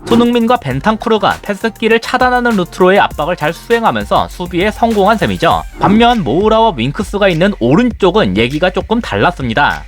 손흥민과 벤탄쿠르가 패스기를 차단하는 루트로의 압박을 잘 수행하면서 수비에 성공한 셈이죠. 반면 모우라와 윙크스가 있는 오른쪽은 얘기가 조금 달랐습니다.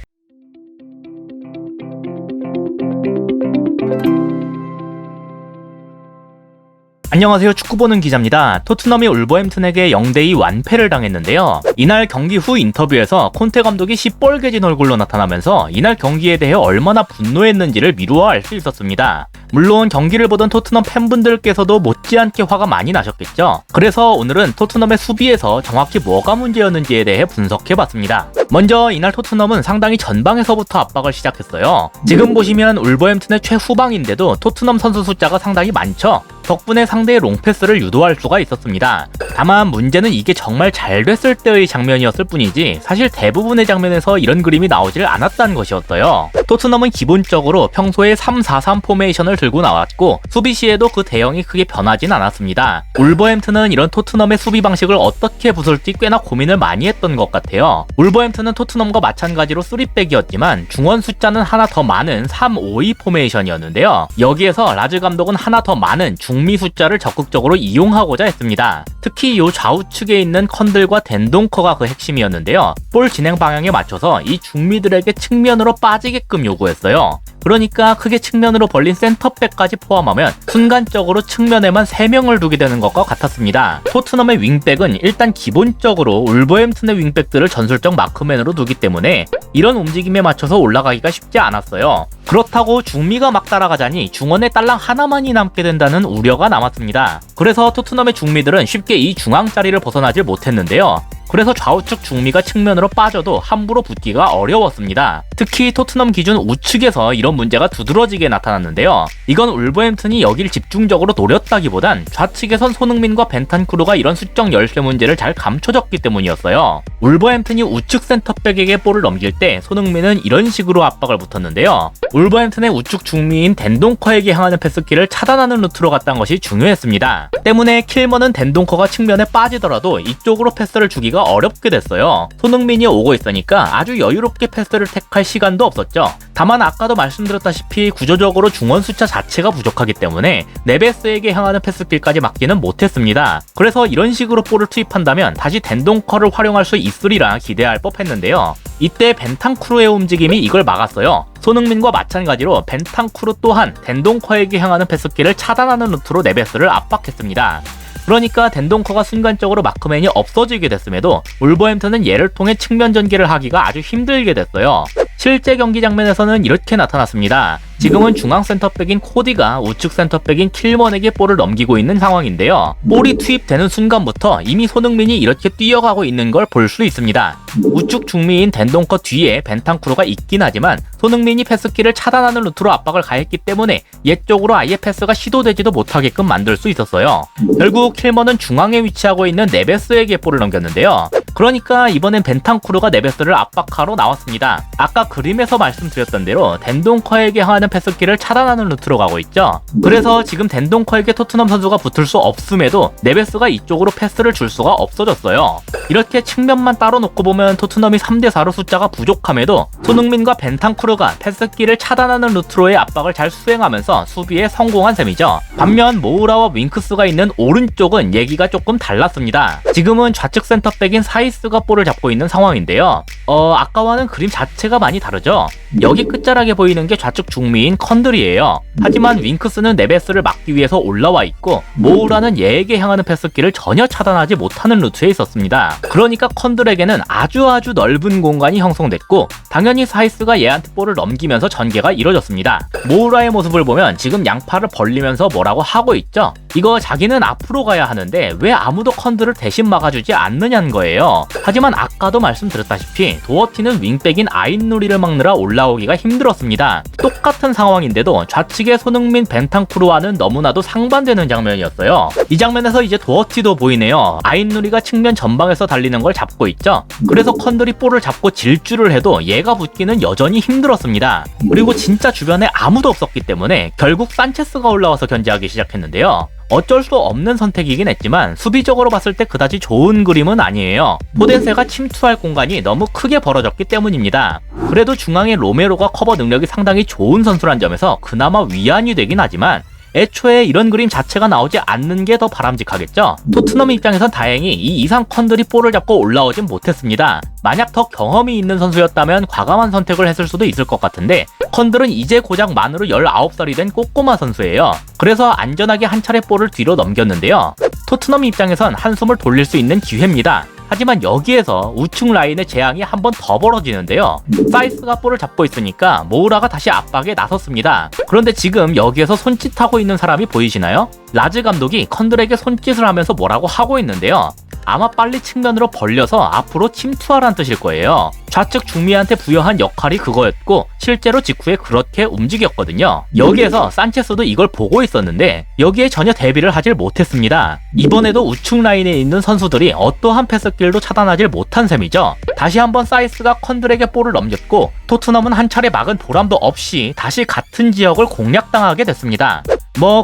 안녕하세요, 축구보는 기자입니다. 토트넘이 울버햄튼에게 0대2 완패를 당했는데요. 이날 경기 후 인터뷰에서 콘테 감독이 시뻘개진 얼굴로 나타나면서 이날 경기에 대해 얼마나 분노했는지를 미루어 알 수 있었습니다. 물론 경기를 보던 토트넘 팬분들께서도 못지않게 화가 많이 나셨겠죠. 그래서 오늘은 토트넘의 수비에서 정확히 뭐가 문제였는지에 대해 분석해봤습니다. 먼저 이날 토트넘은 상당히 전방에서부터 압박을 시작했어요. 지금 보시면 울버햄튼의 최후방인데도 토트넘 선수 숫자가 상당히 많죠. 덕분에 상대의 롱패스를 유도할 수가 있었습니다. 다만 문제는 이게 정말 잘 됐을 때의 장면이었을 뿐이지 사실 대부분의 장면에서 이런 그림이 나오질 않았다는 것이었어요. 토트넘은 기본적으로 평소에 3-4-3 포메이션을 들고 나왔고 수비 시에도 그 대형이 크게 변하진 않았습니다. 울버햄튼은 이런 토트넘의 수비 방식을 어떻게 부술지 꽤나 고민을 많이 했던 것 같아요. 울버햄튼은 토트넘과 마찬가지로 3백이었지만 중원 숫자는 하나 더 많은 3-5-2 포메이션이었는데요. 여기에서 라즈 감독은 하나 더 많은 중미 숫자를 적극적으로 이용하고자 했습니다. 특히 요 좌우측에 있는 컨들과 덴동커가 그 핵심이었는데요. 볼 진행 방향에 맞춰서 이 중미들에게 측면으로 빠지게끔 요구했어요. 그러니까 크게 측면으로 벌린 센터백까지 포함하면 순간적으로 측면에만 3명을 두게 되는 것과 같았습니다. 토트넘의 윙백은 일단 기본적으로 울버햄튼의 윙백들을 전술적 마크맨으로 두기 때문에 이런 움직임에 맞춰서 올라가기가 쉽지 않았어요. 그렇다고 중미가 막 따라가자니 중원에 딸랑 하나만이 남게 된다는 우려가 남았습니다. 그래서 토트넘의 중미들은 쉽게 이 중앙 자리를 벗어나질 못했는데요. 그래서 좌우측 중미가 측면으로 빠져도 함부로 붙기가 어려웠습니다. 특히 토트넘 기준 우측에서 이런 문제가 두드러지게 나타났는데요. 이건 울버햄튼이 여길 집중적으로 노렸다기보단 좌측에선 손흥민과 벤탄쿠르가 이런 수적 열쇠 문제를 잘 감춰졌기 때문이었어요. 울버햄튼이 우측 센터백에게 볼을 넘길 때 손흥민은 이런 식으로 압박을 붙었는데요. 울버햄튼의 우측 중미인 덴동커에게 향하는 패스키를 차단하는 루트로 갔다는 것이 중요했습니다. 때문에 킬먼은 덴동커가 측면에 빠지더라도 이쪽으로 패스를 주기가 어렵게 됐어요. 손흥민이 오고 있으니까 아주 여유롭게 패스를 택할 시간도 없었죠. 다만 아까도 말씀드렸다시피 구조적으로 중원 숫자 자체가 부족하기 때문에 네베스에게 향하는 패스길까지 막지는 못했습니다. 그래서 이런 식으로 볼을 투입한다면 다시 덴동커를 활용할 수 있으리라 기대할 법했는데요. 이때 벤탄쿠르의 움직임이 이걸 막았어요. 손흥민과 마찬가지로 벤탄쿠르 또한 덴동커에게 향하는 패스길을 차단하는 루트로 네베스를 압박했습니다. 그러니까 덴동커가 순간적으로 마크맨이 없어지게 됐음에도 울버햄튼은 얘를 통해 측면 전개를 하기가 아주 힘들게 됐어요. 실제 경기 장면에서는 이렇게 나타났습니다. 지금은 중앙 센터백인 코디가 우측 센터백인 킬먼에게 볼을 넘기고 있는 상황인데요. 볼이 투입되는 순간부터 이미 손흥민이 이렇게 뛰어가고 있는 걸 볼 수 있습니다. 우측 중미인 덴동커 뒤에 벤탄쿠르가 있긴 하지만 손흥민이 패스키를 차단하는 루트로 압박을 가했기 때문에 얘 쪽으로 아예 패스가 시도되지도 못하게끔 만들 수 있었어요. 결국 킬먼은 중앙에 위치하고 있는 네베스에게 볼을 넘겼는데요. 그러니까 이번엔 벤탄쿠르가 네베스를 압박하러 나왔습니다. 아까 그림에서 말씀드렸던 대로 덴동커에게 향하는 패스키를 차단하는 루트로 가고 있죠. 그래서 지금 덴동커에게 토트넘 선수가 붙을 수 없음에도 네베스가 이쪽으로 패스를 줄 수가 없어졌어요. 이렇게 측면만 따로 놓고 보면 토트넘이 3대4로 숫자가 부족함에도 손흥민과 벤탄쿠르가 패스키를 차단하는 루트로의 압박을 잘 수행하면서 수비에 성공한 셈이죠. 반면 모우라와 윙크스가 있는 오른쪽은 얘기가 조금 달랐습니다. 지금은 좌측 센터백인 사이스가 볼을 잡고 있는 상황인데요. 아까와는 그림 자체가 많이 다르죠. 여기 끝자락에 보이는 게 좌측 중미인 컨들이에요. 하지만 윙크스는 네베스를 막기 위해서 올라와 있고 모우라는 얘에게 향하는 패스키를 전혀 차단하지 못하는 루트에 있었습니다. 그러니까 컨들에게는 아주 넓은 공간이 형성됐고 당연히 사이스가 얘한테 볼을 넘기면서 전개가 이뤄졌습니다. 모우라의 모습을 보면 지금 양팔을 벌리면서 뭐라고 하고 있죠. 이거 자기는 앞으로 가야 하는데 왜 아무도 컨들을 대신 막아주지 않느냐는 거예요. 하지만 아까도 말씀드렸다시피 도어티는 윙백인 아인누리를 막느라 올라오기가 힘들었습니다. 똑같은 상황인데도 좌측의 손흥민 벤탄쿠르와는 너무나도 상반되는 장면이었어요. 이 장면에서 이제 도어티도 보이네요. 아인누리가 측면 전방에서 달리는 걸 잡고 있죠. 그래서 컨들이 볼을 잡고 질주를 해도 얘가 붙기는 여전히 힘들었습니다. 그리고 진짜 주변에 아무도 없었기 때문에 결국 산체스가 올라와서 견제하기 시작했는데요. 어쩔 수 없는 선택이긴 했지만 수비적으로 봤을 때 그다지 좋은 그림은 아니에요. 포덴세가 침투할 공간이 너무 크게 벌어졌기 때문입니다. 그래도 중앙의 로메로가 커버 능력이 상당히 좋은 선수란 점에서 그나마 위안이 되긴 하지만 애초에 이런 그림 자체가 나오지 않는 게 더 바람직하겠죠. 토트넘 입장에선 다행히 이 이상 컨들이 볼을 잡고 올라오진 못했습니다. 만약 더 경험이 있는 선수였다면 과감한 선택을 했을 수도 있을 것 같은데 컨들은 이제 고작 만으로 19살이 된 꼬꼬마 선수예요. 그래서 안전하게 한 차례 볼을 뒤로 넘겼는데요. 토트넘 입장에선 한숨을 돌릴 수 있는 기회입니다. 하지만 여기에서 우측 라인의 재앙이 한 번 더 벌어지는데요. 사이스가 볼을 잡고 있으니까 모우라가 다시 압박에 나섰습니다. 그런데 지금 여기에서 손짓하고 있는 사람이 보이시나요? 라즈 감독이 컨들에게 손짓을 하면서 뭐라고 하고 있는데요. 아마 빨리 측면으로 벌려서 앞으로 침투하라는 뜻일 거예요. 좌측 중미한테 부여한 역할이 그거였고 실제로 직후에 그렇게 움직였거든요. 여기에서 산체스도 이걸 보고 있었는데 여기에 전혀 대비를 하질 못했습니다. 이번에도 우측 라인에 있는 선수들이 어떠한 패스길도 차단하질 못한 셈이죠. 다시 한번 사이스가 컨들에게 볼을 넘겼고 토트넘은 한 차례 막은 보람도 없이 다시 같은 지역을 공략당하게 됐습니다.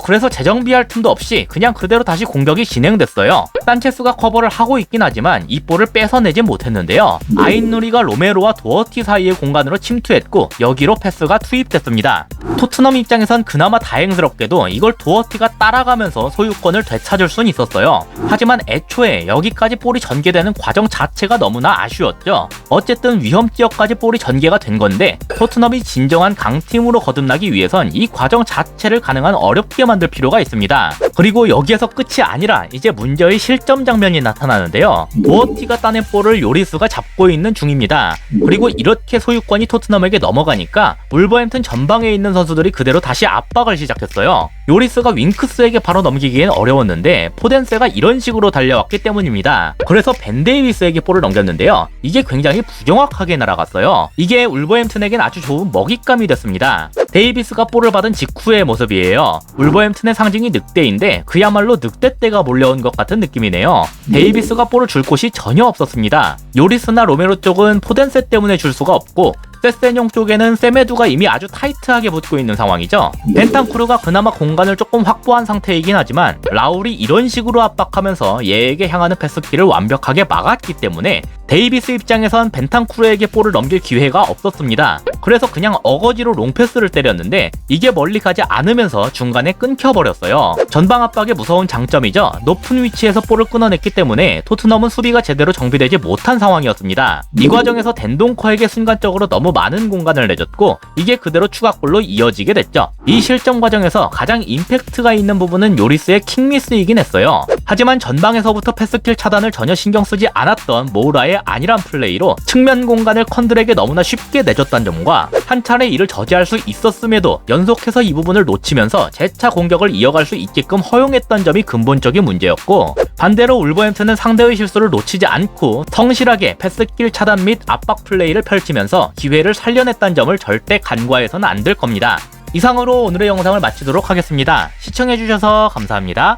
그래서 재정비할 틈도 없이 그냥 그대로 다시 공격이 진행됐어요. 산체스가 커버를 하고 있긴 하지만 이 볼을 뺏어내지 못했는데요. 아인누리가 로메로와 도어티 사이의 공간으로 침투했고 여기로 패스가 투입됐습니다. 토트넘 입장에선 그나마 다행스럽게도 이걸 도어티가 따라가면서 소유권을 되찾을 순 있었어요. 하지만 애초에 여기까지 볼이 전개되는 과정 자체가 너무나 아쉬웠죠. 어쨌든 위험지역까지 볼이 전개가 된 건데 토트넘이 진정한 강팀으로 거듭나기 위해선 이 과정 자체를 가능한 어렵게 만들 필요가 있습니다. 그리고 여기에서 끝이 아니라 이제 문제의 실점 장면이 나타나는데요. 도어티가 따낸 볼을 요리스가 잡고 있는 중입니다. 그리고 이렇게 소유권이 토트넘에게 넘어가니까 울버햄튼 전방에 있는 선수들이 그대로 다시 압박을 시작했어요. 요리스가 윙크스에게 바로 넘기기엔 어려웠는데 포덴세가 이런 식으로 달려왔기 때문입니다. 그래서 벤 데이비스에게 볼을 넘겼는데요. 이게 굉장히 부정확하게 날아갔어요. 이게 울버햄튼에겐 아주 좋은 먹잇감이 됐습니다. 데이비스가 볼을 받은 직후의 모습이에요. 울버햄튼의 상징이 늑대인데 그야말로 늑대떼가 몰려온 것 같은 느낌이네요. 데이비스가 볼을 줄 곳이 전혀 없었습니다. 요리스나 로메로 쪽은 포덴세 때문에 줄 수가 없고 세세뇽 쪽에는 세메두가 이미 아주 타이트하게 붙고 있는 상황이죠. 벤탄쿠르가 그나마 공간을 조금 확보한 상태이긴 하지만 라울이 이런 식으로 압박하면서 얘에게 향하는 패스키를 완벽하게 막았기 때문에 데이비스 입장에선 벤탄쿠르에게 볼을 넘길 기회가 없었습니다. 그래서 그냥 어거지로 롱패스를 때렸는데 이게 멀리 가지 않으면서 중간에 끊겨버렸어요. 전방 압박의 무서운 장점이죠. 높은 위치에서 볼을 끊어냈기 때문에 토트넘은 수비가 제대로 정비되지 못한 상황이었습니다. 이 과정에서 덴동커에게 순간적으로 너무 많은 공간을 내줬고 이게 그대로 추가골로 이어지게 됐죠. 이 실점 과정에서 가장 임팩트가 있는 부분은 요리스의 킹미스이긴 했어요. 하지만 전방에서부터 패스킬 차단을 전혀 신경 쓰지 않았던 모우라의 안일한 플레이로 측면 공간을 컨들에게 너무나 쉽게 내줬다는 점과 한 차례 이를 저지할 수 있었음에도 연속해서 이 부분을 놓치면서 재차 공격을 이어갈 수 있게끔 허용했던 점이 근본적인 문제였고 반대로 울버햄튼은 상대의 실수를 놓치지 않고 성실하게 패스킬 차단 및 압박 플레이를 펼치면서 기회를 살려냈다는 점을 절대 간과해서는 안 될 겁니다. 이상으로 오늘의 영상을 마치도록 하겠습니다. 시청해주셔서 감사합니다.